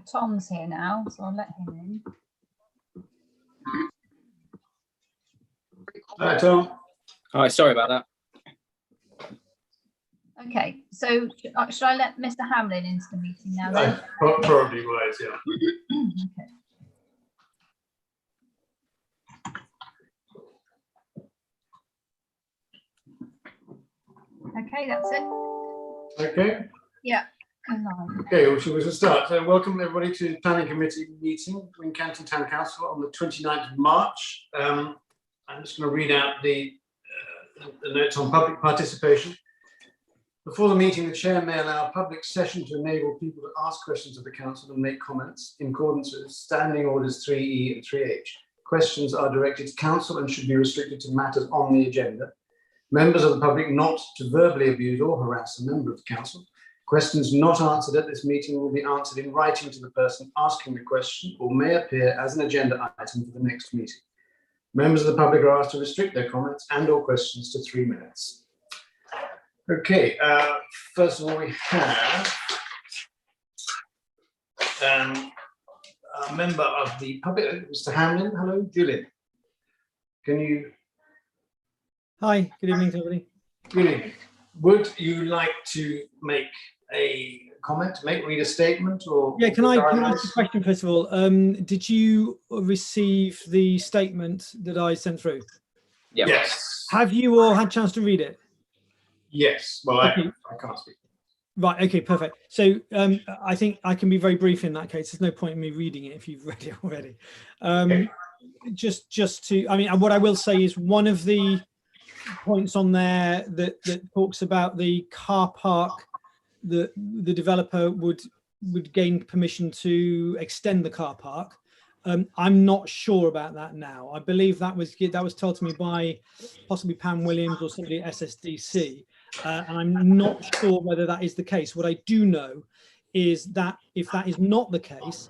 Tom's here now, so I'll let him in. Hi, Tom. Hi, sorry about that. Okay, so should I let Mr. Hamlin into the meeting now then? Probably wise, yeah. Okay, that's it. Okay. Yeah. Alive. Okay, well, shall we start? So welcome everybody to the Planning Committee meeting, Wincanton Town Council on the 29th of March. I'm just going to read out the notes on public participation. Before the meeting, the chair may allow a public session to enable people to ask questions of the council and make comments in accordance with Standing Orders 3E and 3H. Questions are directed to council and should be restricted to matters on the agenda. Members of the public not to verbally abuse or harass a member of the council. Questions not answered at this meeting will be answered in writing to the person asking the question or may appear as an agenda item for the next meeting. Members of the public are asked to restrict their comments and or questions to 3 minutes. Okay, first of all, we have a member of the public, Mr. Hamlin. Hello, Julian. Can you? Hi, good evening, everybody. Good evening. Would you like to make a comment, read a statement, or? Yeah, can I ask a question first of all? Did you receive the statement that I sent through? Yeah. Yes. Have you all had a chance to read it? Yes. Well, Okay. I can't speak. Right, okay, perfect. So I think I can be very brief in that case. There's no point in me reading it if you've read it already. Okay. Just to, I mean, what I will say is one of the points on there that talks about the car park, the developer would gain permission to extend the car park. I'm not sure about that now. I believe that was told to me by possibly Pam Williams or somebody at SSDC, and I'm not sure whether that is the case. What I do know is that if that is not the case,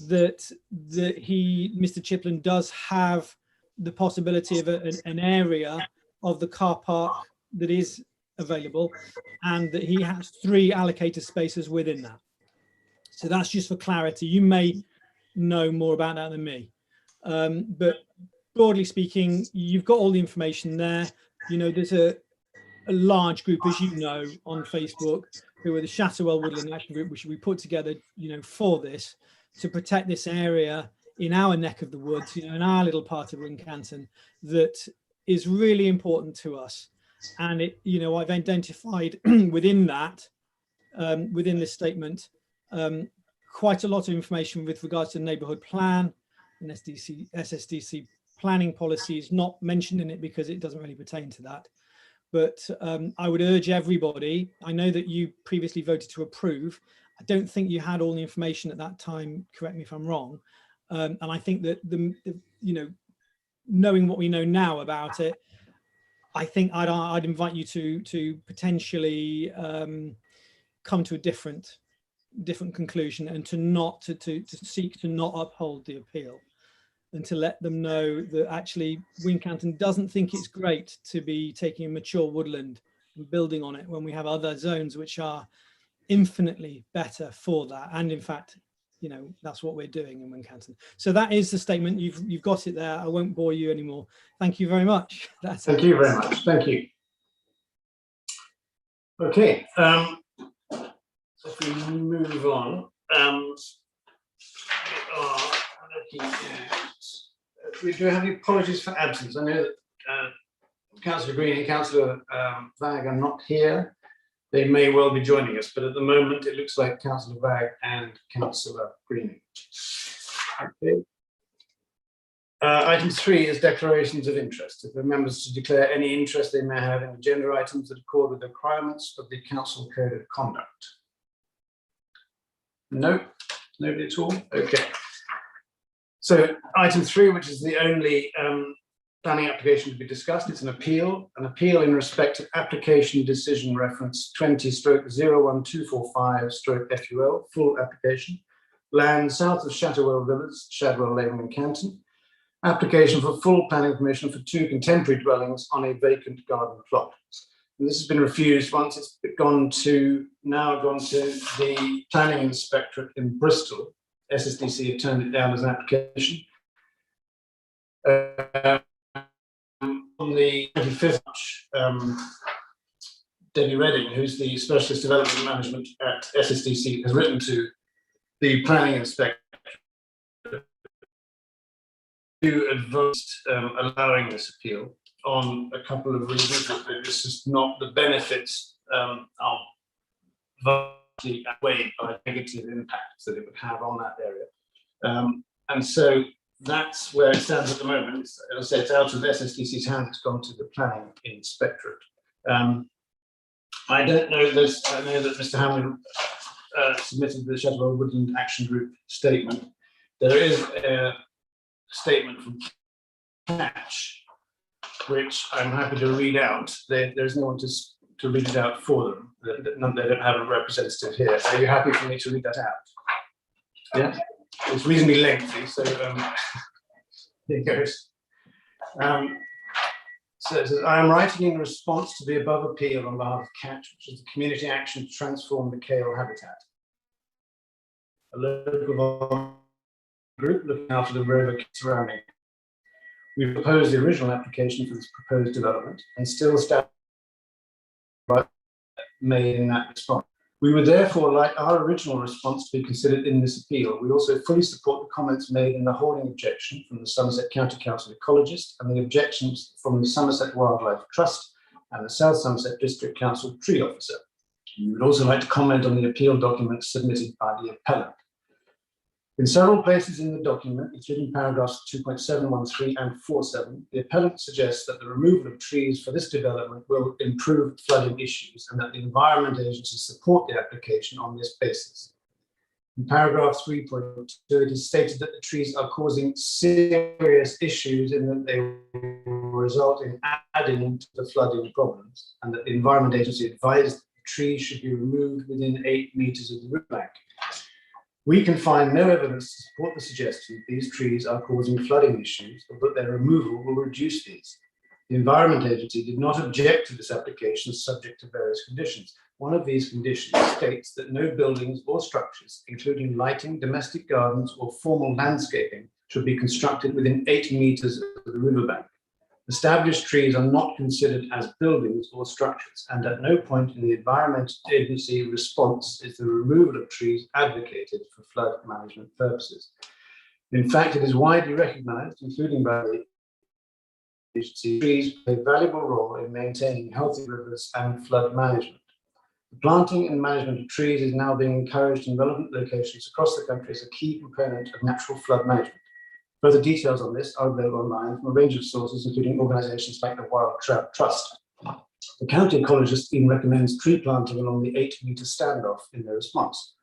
that Mr. Chiplin does have the possibility of an area of the car park that is available, and that he has 3 allocated spaces within that. So that's just for clarity. You may know more about that than me, but broadly speaking, you've got all the information there. You know, there's a large group, as you know, on Facebook who are the Shatterwell Woodland Action Group, which we put together, you know, for this, to protect this area in our neck of the woods, you know, in our little part of Wincanton, that is really important to us. And it, you know, I've identified within that, within this statement, quite a lot of information with regards to the neighbourhood plan and SSDC planning policies, not mentioned in it because it doesn't really pertain to that. But I would urge everybody, I know that you previously voted to approve. I don't think you had all the information at that time, correct me if I'm wrong. And I think that you know, knowing what we know now about it, I think I'd invite you to potentially come to a different conclusion, and to seek to not uphold the appeal, and to let them know that actually Wincanton doesn't think it's great to be taking a mature woodland and building on it when we have other zones which are infinitely better for that. And in fact, you know, that's what we're doing in Wincanton. So that is the statement. You've got it there. I won't bore you anymore. Thank you very much. Thank you very much. Thank you. Okay. If we move on, we do have any apologies for absence. I know that Councillor Green and Councillor Vag are not here. They may well be joining us, but at the moment it looks like Councillor Vag and Councillor Green. Okay. Item 3 is declarations of interest. If the members to declare any interest they may have in agenda items that accord with the requirements of the Council Code of Conduct. No, nobody at all. Okay. So item 3, which is the only planning application to be discussed, it's an appeal in respect of application decision reference 20/01245/FUL, full application, land south of Shatterwell Village, Shadwell Lane, Wincanton. Application for full planning permission for 2 contemporary dwellings on a vacant garden plot. And this has been refused once it's gone to the planning inspectorate in Bristol. SSDC have turned it down as an application. On the 25th, Debbie Redding, who's the Specialist Development Management at SSDC, has written to the planning inspector to advise allowing this appeal on a couple of reasons. That this is not the benefits are vastly outweighed by negative impacts that it would have on that area. And so that's where it stands at the moment. As I say, it's out of SSDC's hands, it's gone to the planning inspectorate. I don't know this, I know that Mr. Hamlin submitted the Shettlewell Woodland Action Group statement. There is a statement from Catch, which I'm happy to read out. There's no one to read it out for them. They don't have a representative here. Are you happy for me to read that out? Yeah, it's reasonably lengthy, so here it goes. So it says, I am writing in response to the above appeal on behalf of Catch, which is the community action to transform the Kale habitat. A local group looking after the river surrounding. We proposed the original application for this proposed development and still stand made in that response. We would therefore like our original response to be considered in this appeal. We also fully support the comments made in the holding objection from the Somerset County Council ecologist and the objections from the Somerset Wildlife Trust and the South Somerset District Council tree officer. We would also like to comment on the appeal document submitted by the appellant. In several places in the document, including paragraphs 2.713 and 47, the appellant suggests that the removal of trees for this development will improve flooding issues and that the Environment Agency support the application on this basis. In paragraph 3.2, it is stated that the trees are causing serious issues in that they will result in adding to the flooding problems and that the Environment Agency advised that the trees should be removed within 8 meters of the riverbank. We can find no evidence to support the suggestion that these trees are causing flooding issues or that their removal will reduce these. The Environment Agency did not object to this application subject to various conditions. One of these conditions states that no buildings or structures, including lighting, domestic gardens, or formal landscaping, should be constructed within 8 meters of the riverbank. Established trees are not considered as buildings or structures, and at no point in the Environment Agency response is the removal of trees advocated for flood management purposes. In fact, it is widely recognized, including by the agency, trees play a valuable role in maintaining healthy rivers and flood management. The planting and management of trees is now being encouraged in relevant locations across the country as a key component of natural flood management. Further details on this are available online from a range of sources, including organizations like the Wild Trout Trust. The county ecologist even recommends tree planting along the 8-meter standoff in their response.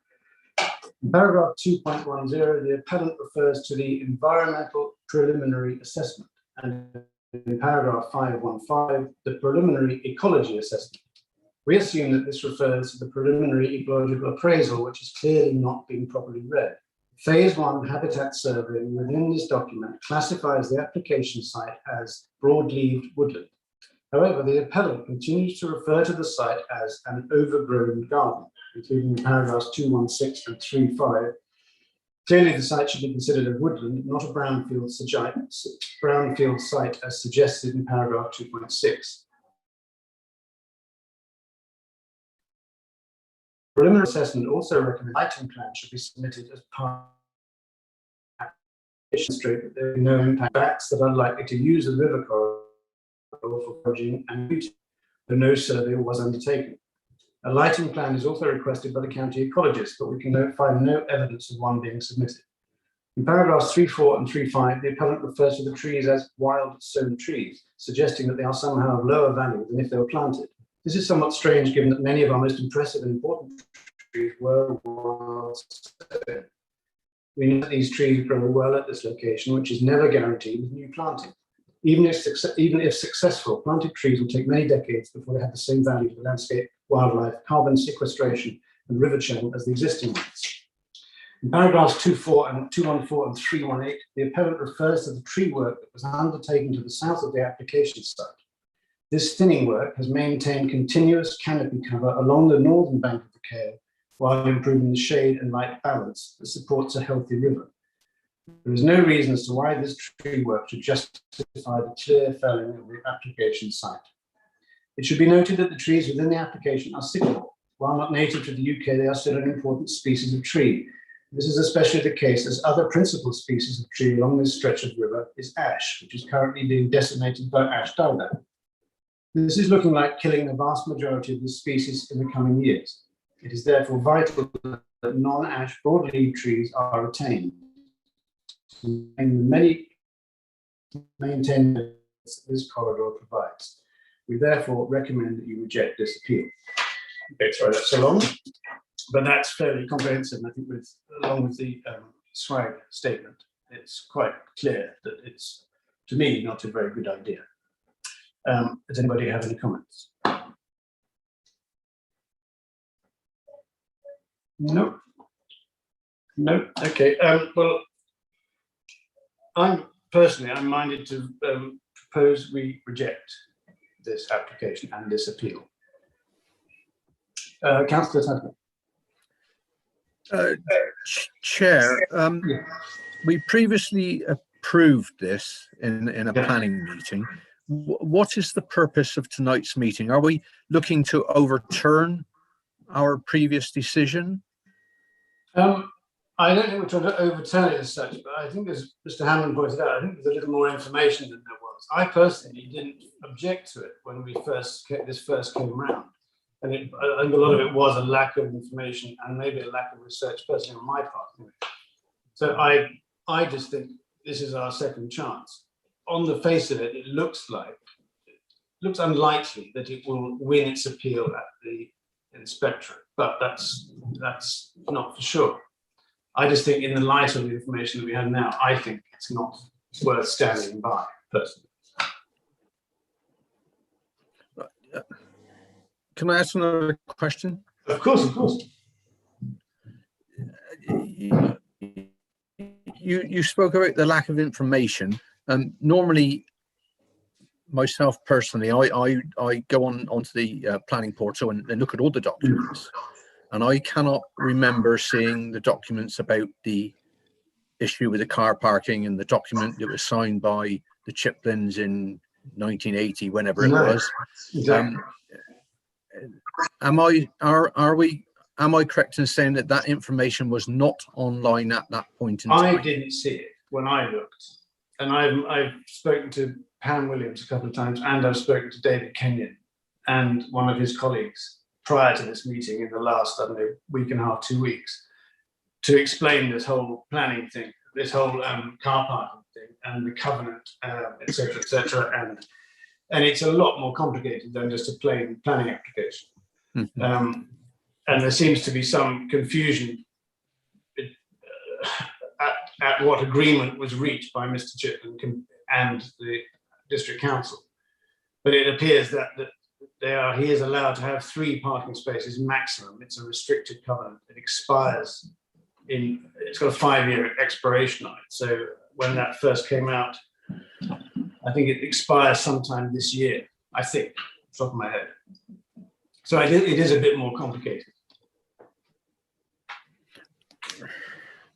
In paragraph 2.10, the appellant refers to the environmental preliminary assessment, and in paragraph 515, the preliminary ecology assessment. We assume that this refers to the preliminary ecological appraisal, which has clearly not been properly read. Phase 1 habitat survey within this document classifies the application site as broad-leaved woodland. However, the appellant continues to refer to the site as an overgrown garden, including in paragraphs 216 and 35. Clearly, the site should be considered a woodland, not a brownfield site as suggested in paragraph 2.6. Preliminary assessment also recommends lighting plan should be submitted as part of the demonstrate that there are no impact bats that are likely to use the river corridor for foraging and beauty, though no survey was undertaken. A lighting plan is also requested by the county ecologist, but we can find no evidence of one being submitted. In paragraphs 3.4 and 3.5, the appellant refers to the trees as wild sown trees, suggesting that they are somehow of lower value than if they were planted. This is somewhat strange given that many of our most impressive and important trees were wild sown. We know that these trees grow well at this location, which is never guaranteed with new planting. Even if successful, planted trees will take many decades before they have the same value for landscape, wildlife, carbon sequestration, and river channel as the existing ones. In paragraphs 2.4 and 2.14 and 3.18, the appellant refers to the tree work that was undertaken to the south of the application site. This thinning work has maintained continuous canopy cover along the northern bank of the Kale, while improving the shade and light balance that supports a healthy river. There is no reason as to why this tree work should justify the clear felling of the application site. It should be noted that the trees within the application are sycamore. While not native to the UK, they are still an important species of tree. This is especially the case as other principal species of tree along this stretch of river is ash, which is currently being decimated by ash dieback. This is looking like killing the vast majority of this species in the coming years. It is therefore vital that non-ash broadleaf trees are retained. And many maintain this corridor provides. We therefore recommend that you reject this appeal. Okay, sorry, that's so long, but that's fairly comprehensive. And I think along with the swag statement, it's quite clear that it's, to me, not a very good idea. Does anybody have any comments? No. No. Okay. Well, I'm minded to propose we reject this application and this appeal. Councillor Tadman. Chair, we previously approved this in a planning meeting. What is the purpose of tonight's meeting? Are we looking to overturn our previous decision? I don't think we're trying to overturn it as such, but I think, as Mr. Hammond pointed out, I think there's a little more information than there was. I personally didn't object to it when this first came around. And I think a lot of it was a lack of information and maybe a lack of research personally on my part. Anyway. So I just think this is our second chance. On the face of it, it looks unlikely that it will win its appeal at the inspectorate, but that's not for sure. I just think in the light of the information that we have now, I think it's not worth standing by, personally. Can I ask another question? Of course, of course. You spoke about the lack of information. Normally, myself personally, I go onto the planning portal and look at all the documents, and I cannot remember seeing the documents about the issue with the car parking and the document that was signed by the Chiplins in 1980, whenever it was. Exactly. Am I correct in saying that information was not online at that point in time? I didn't see it when I looked, and I've spoken to Pam Williams a couple of times, and I've spoken to David Kenyon and one of his colleagues prior to this meeting in the last, I don't know, week and a half, 2 weeks, to explain this whole planning thing, this whole car parking thing, and the covenant, etc., etc. And it's a lot more complicated than just a plain planning application. Mm-hmm. And there seems to be some confusion at what agreement was reached by Mr. Chiplin and the district council. But it appears that he is allowed to have 3 parking spaces maximum. It's a restricted covenant. It expires it's got a 5-year expiration on it. So when that first came out, I think it expires sometime this year, I think, off the top of my head. So it is a bit more complicated.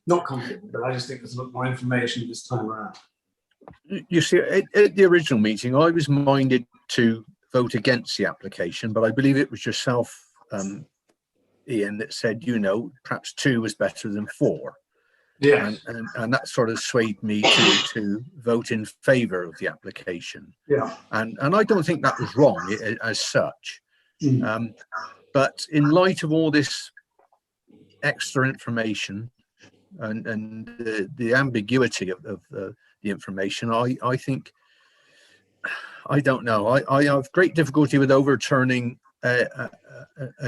Not complicated, but I just think there's a lot more information this time around. You see, at the original meeting, I was minded to vote against the application, but I believe it was yourself, Ian, that said, perhaps 2 was better than 4. Yeah, and that sort of swayed me to vote in favour of the application. Yeah, and I don't think that was wrong as such. But in light of all this extra information and the ambiguity of the information, I think, I don't know. I have great difficulty with overturning a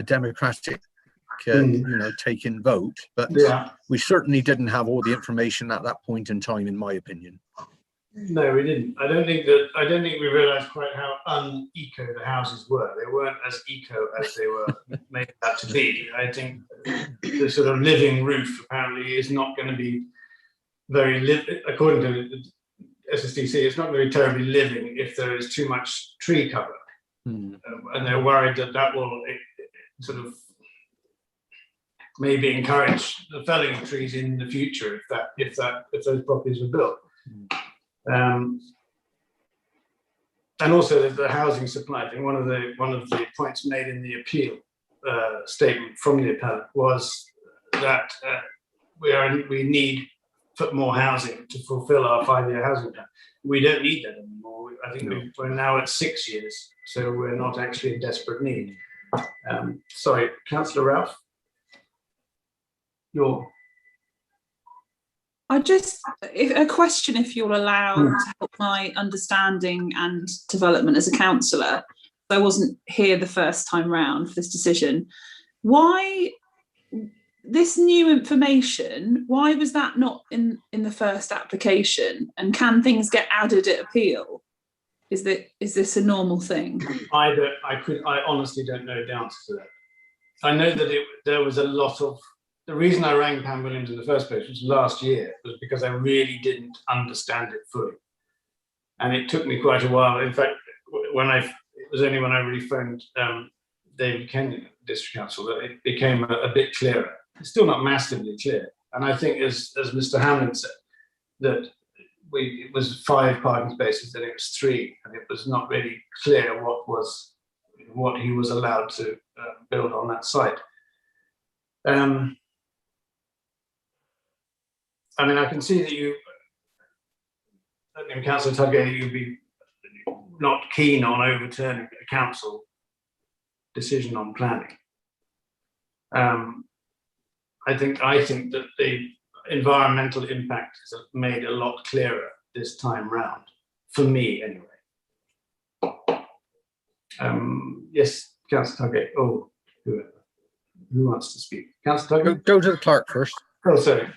democratic taken vote, but we certainly didn't have all the information at that point in time, in my opinion. No, we didn't. I don't think we realised quite how un-eco the houses were. They weren't as eco as they were made out to be. I think the sort of living roof apparently is not going to be according to the SSDC, it's not going to be terribly living if there is too much tree cover. And they're worried that will sort of maybe encourage the felling of trees in the future if those properties were built. And also the housing supply thing. One of the points made in the appeal statement from the appellant was that we need more housing to fulfil our 5-year housing plan. We don't need that anymore. I think we're now at 6 years, so we're not actually in desperate need. Sorry, Councillor Ralph. A question, if you'll allow, to help my understanding and development as a councillor. I wasn't here the first time round for this decision. Why this new information? Why was that not in the first application? And can things get added at appeal? Is this a normal thing? I honestly don't know the answer to that. I know that there was a lot of. The reason I rang Pam Williams in the first place was last year, was because I really didn't understand it fully. And it took me quite a while. In fact, it was only when I really phoned David Kenyon, District Council, that it became a bit clearer. It's still not massively clear. And I think, as Mr. Hamlin said, that it was 5 parking spaces, then it was 3, and it was not really clear what he was allowed to build on that site. I mean, I can see that Councillor Tudgate, you'd be not keen on overturning a council decision on planning. I think that the environmental impact is made a lot clearer this time round, for me anyway. Yes, Councillor Tudgate. Oh, who wants to speak? Councillor Tudgate? Go to the clerk first. Oh, sorry.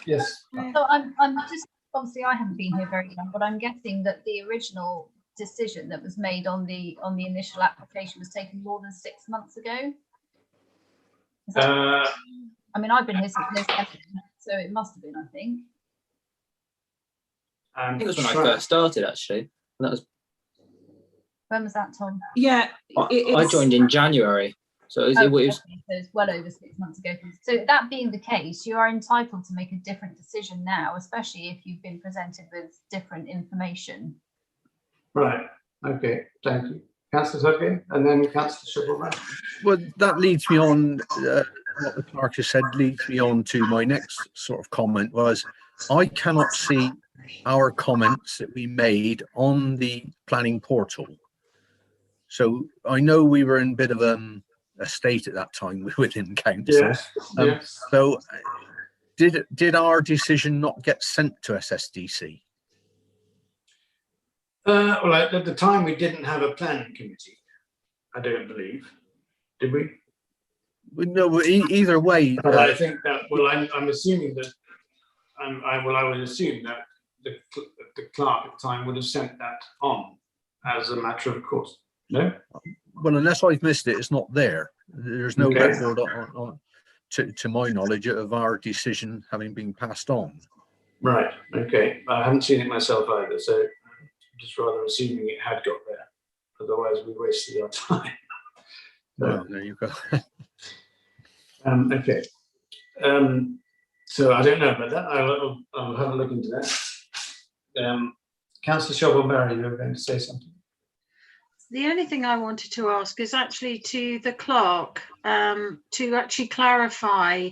Yes. So I'm just, obviously I haven't been here very long, but I'm guessing that the original decision that was made on the initial application was taken more than 6 months ago. I mean, I've been here since November, so it must have been, I think. I think it was when I first started, actually. That was. When was that, Tom? Yeah, I joined in January. So it was, So it's well over 6 months ago. So that being the case, you are entitled to make a different decision now, especially if you've been presented with different information. Right. Okay. Thank you. Councillor Tudgate, and then Councillor Shovelman. Well, that leads me on, what the clerk has said leads me on to my next sort of comment was, I cannot see our comments that we made on the planning portal. So I know we were in a bit of a state at that time within council. Yes. Yes. So did our decision not get sent to SSDC? Well, at the time we didn't have a planning committee, I don't believe. Did we? No, either way. But I think that, well, I'm assuming that, I would assume that the clerk at the time would have sent that on as a matter of course. No? Well, unless I've missed it, it's not there. There's no Okay. record to my knowledge of our decision having been passed on. Right. Okay. I haven't seen it myself either, so I'm just rather assuming it had got there. Otherwise, we wasted our time. Well, there you go. Okay. So I don't know about that. I'll have a look into that. Councillor Shovel-Barry, you were going to say something. The only thing I wanted to ask is actually to the clerk to actually clarify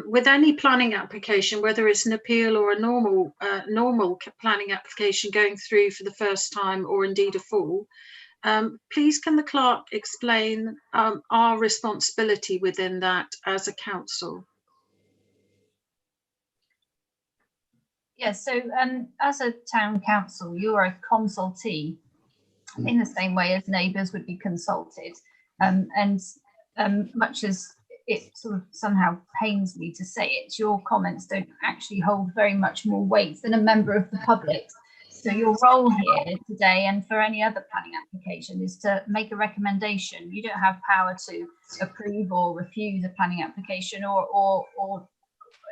with any planning application, whether it's an appeal or a normal planning application going through for the first time or indeed a full, please can the clerk explain our responsibility within that as a council? Yes, so as a town council, you are a consultee in the same way as neighbours would be consulted. And much as it sort of somehow pains me to say it, your comments don't actually hold very much more weight than a member of the public. So your role here today and for any other planning application is to make a recommendation. You don't have power to approve or refuse a planning application or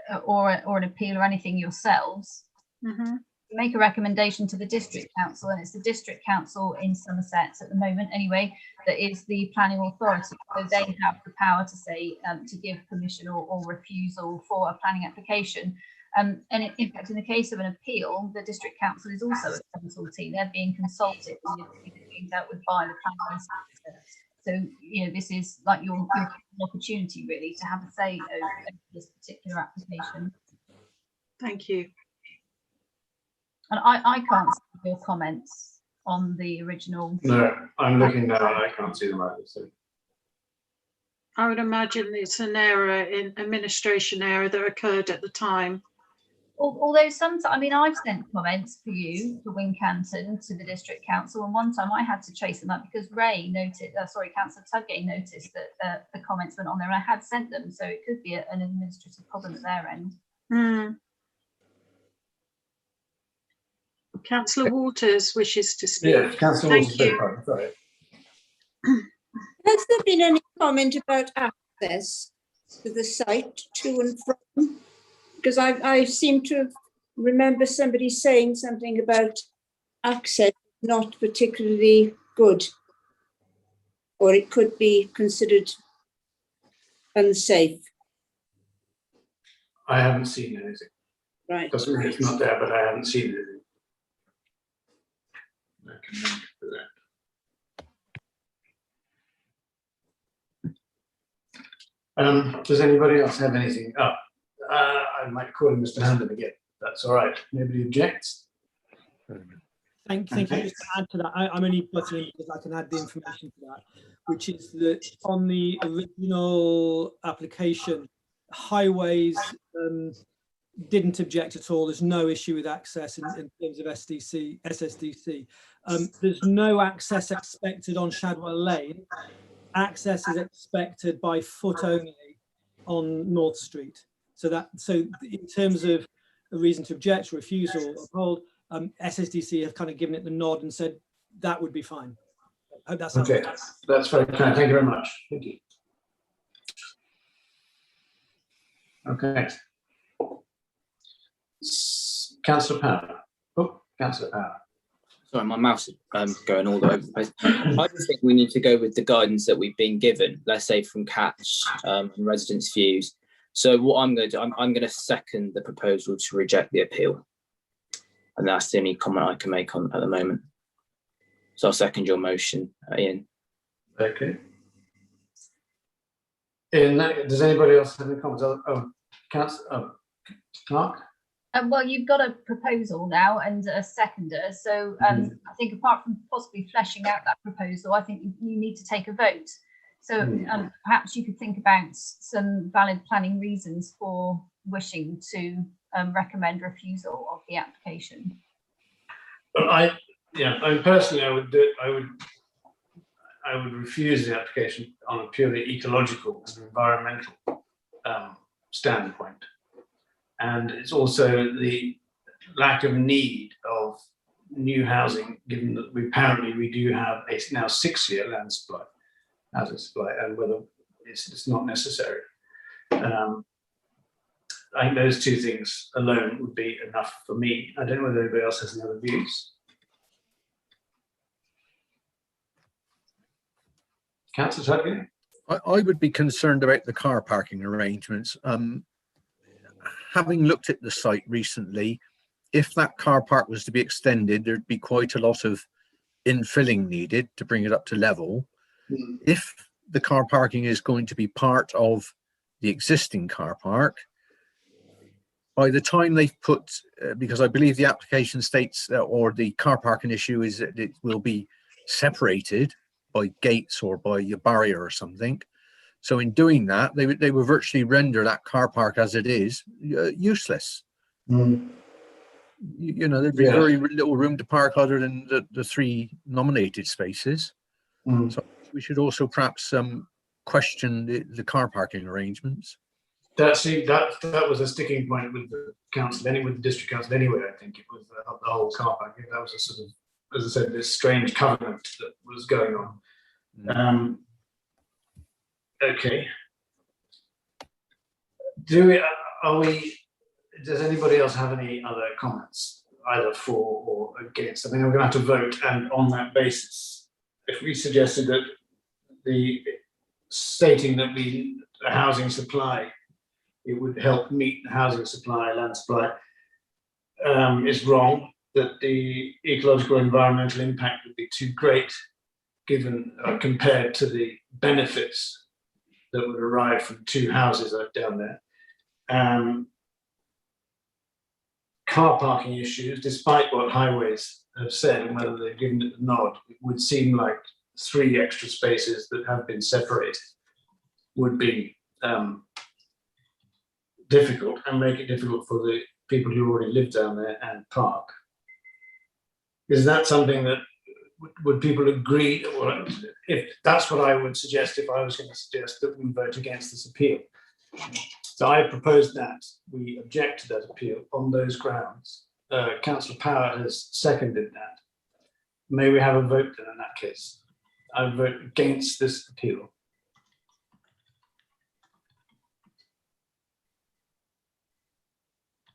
an appeal or anything yourselves. Mm-hmm. make a recommendation to the district council, and it's the district council in Somerset at the moment anyway that is the planning authority, so they have the power to say to give permission or refusal for a planning application. And in fact, in the case of an appeal, the district council is also a consultee. They're being consulted and it's being dealt with by the planning inspector. So, you know, this is like your opportunity really to have a say over this particular application. Thank you. And I can't see your comments on the original. No, I'm looking now and I can't see them either. So. I would imagine it's an error in administration error that occurred at the time. Although sometimes, I mean, I've sent comments for you, for Wincanton, to the district council, and one time I had to chase them up because Ray noted, Councillor Tudgate noticed that the comments went on there and I had sent them, so it could be an administrative problem at their end. Councillor Waters wishes to speak. Yeah, Councillor Thank Waters, you. sorry. Has there been any comment about access to the site to and from? Because I seem to remember somebody saying something about access not particularly good, or it could be considered unsafe. I haven't seen anything. Right. Doesn't mean it's not there, but I haven't seen anything. I can link to that. Does anybody else have anything up? I might call him Mr. Hamden again. That's all right. Nobody objects. Thank you. Just to add to that, I'm only putting in because I can add the information to that, which is that on the original application, Highways didn't object at all. There's no issue with access in terms of SSDC. There's no access expected on Shadwell Lane. Access is expected by foot only on North Street. So in terms of a reason to object, refuse or uphold, SSDC have kind of given it the nod and said that would be fine. I hope that's okay. That's very kind. Thank you very much. Thank you. Okay. Councillor Power. Oh, Councillor Power. Sorry, my mouse is going all over the place. I just think we need to go with the guidance that we've been given, let's say from Catch and residents' views. So what I'm going to do, I'm going to second the proposal to reject the appeal. And that's the only comment I can make on at the moment. So I'll second your motion, Ian. Okay. Does anybody else have any comments? Councillor Clark? Well, you've got a proposal now and a seconder. So I think apart from possibly fleshing out that proposal, I think you need to take a vote. So perhaps you could think about some valid planning reasons for wishing to recommend refusal of the application. But personally, I would refuse the application on a purely ecological and environmental standpoint. And it's also the lack of need of new housing, given that we do have a now 6-year land supply, housing supply, and whether it's not necessary. I think those two things alone would be enough for me. I don't know whether anybody else has any other views. Councillor Tudgate? I would be concerned about the car parking arrangements. Having looked at the site recently, if that car park was to be extended, there'd be quite a lot of infilling needed to bring it up to level. If the car parking is going to be part of the existing car park, by the time they've put, because I believe the application states or the car parking issue is that it will be separated by gates or by a barrier or something. So in doing that, they would virtually render that car park as it is useless. You know, there'd be very little room to park other than the 3 nominated spaces. So we should also perhaps question the car parking arrangements. That was a sticking point with the council, with the district council anyway. I think it was the whole car park. I think that was a sort of, as I said, this strange covenant that was going on. Okay. Does anybody else have any other comments? either for or against. I think I'm going to have to vote, and on that basis, if we suggested that the stating that the housing supply, it would help meet the housing supply, land supply, is wrong, that the ecological environmental impact would be too great given compared to the benefits that would arrive from 2 houses down there. Car parking issues, despite what highways have said and whether they've given it the nod, it would seem like 3 extra spaces that have been separated would be difficult and make it difficult for the people who already live down there and park. Is that something that would people agree? Well, if that's what I would suggest, if I was going to suggest that we vote against this appeal. So I propose that we object to that appeal on those grounds. Councillor Power has seconded that. May we have a vote then in that case? I vote against this appeal.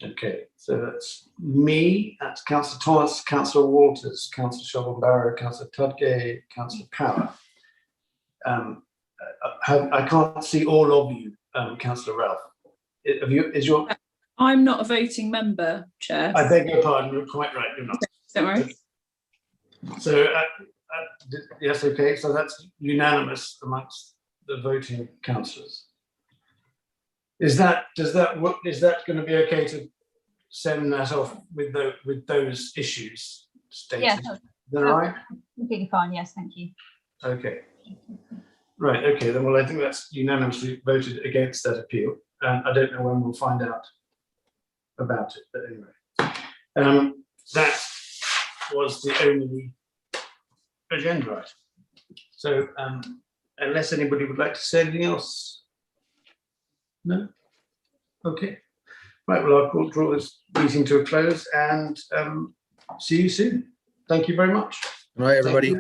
Okay, so that's me, that's Councillor Thomas, Councillor Walters, Councillor Shovel-Barrow, Councillor Tudgay, Councillor Power. I can't see all of you, Councillor Ralph. Is your? I'm not a voting member, Chair. I beg your pardon, you're quite right, you're not. Don't worry. So, yes, okay, so that's unanimous amongst the voting councillors. Is that going to be okay to send that off with those issues stated? Yeah, Is that all right? completely fine. Yes, thank you. Okay. Right, okay, then well, I think that's unanimously voted against that appeal. I don't know when we'll find out about it, but anyway. That was the only agenda item. So unless anybody would like to say anything else? No? Okay. Right, well, I'll draw this meeting to a close and see you soon. Thank you very much. Right, everybody.